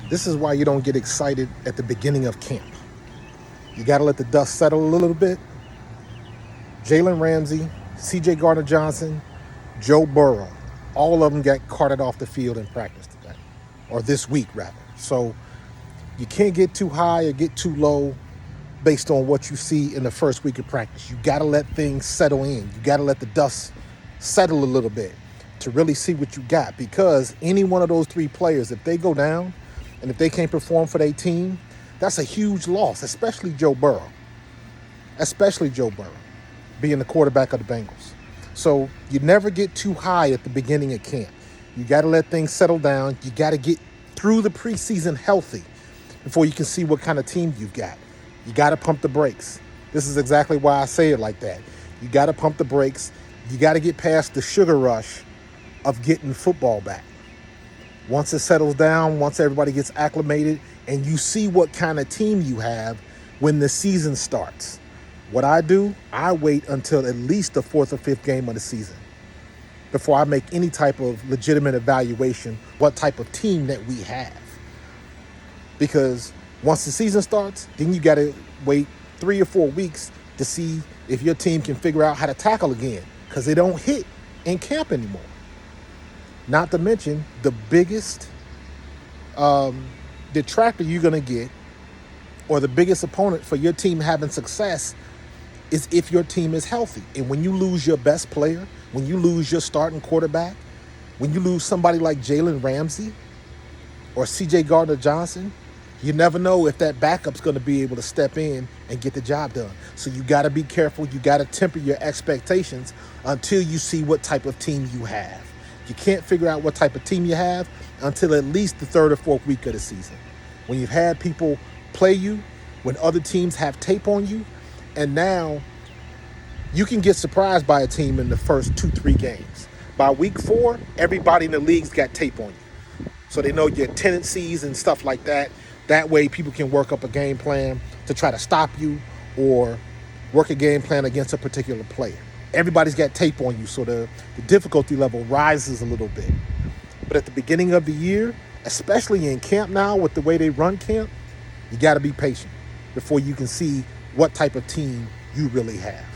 This is why you don't get excited at the beginning of camp. You got to let the dust settle a little bit. Jalen Ramsey, C.J. Gardner-Johnson, Joe Burrow, all of them got carted off the field in practice today, or this week rather. So you can't get too high or get too low based on what you see in the first week of practice. You got to let things settle in. You got to let the dust settle a little bit to really see what you got, because any one of those three players, if they go down and if they can't perform for their team, that's a huge loss, especially Joe Burrow. Especially Joe Burrow being the quarterback of the Bengals. So you never get too high at the beginning of camp. You got to let things settle down. You got to get through the preseason healthy before you can see what kind of team you've got. You got to pump the brakes. This is exactly why I say it like that. You got to pump the brakes. You got to get past the sugar rush of getting football back. Once it settles down, once everybody gets acclimated, and you see what kind of team you have when the season starts. What I do, I wait until at least the fourth or fifth game of the season before I make any type of legitimate evaluation what type of team that we have. Because once the season starts, then you got to wait 3 or 4 weeks to see if your team can figure out how to tackle again, because they don't hit in camp anymore. Not to mention the biggest detractor you're going to get, or the biggest opponent for your team having success, is if your team is healthy. And when you lose your best player, when you lose your starting quarterback, when you lose somebody like Jalen Ramsey or C.J. Gardner-Johnson, you never know if that backup's going to be able to step in and get the job done. So you got to be careful. You got to temper your expectations until you see what type of team you have. You can't figure out what type of team you have until at least the third or fourth week of the season, when you've had people play you, when other teams have tape on you, and now you can get surprised by a team in the first 2-3 games. By week 4, everybody in the league's got tape on you, so they know your tendencies and stuff like that. That way people can work up a game plan to try to stop you or work a game plan against a particular player. Everybody's got tape on you, so the difficulty level rises a little bit. But at the beginning of the year, especially in camp now with the way they run camp, you got to be patient before you can see what type of team you really have.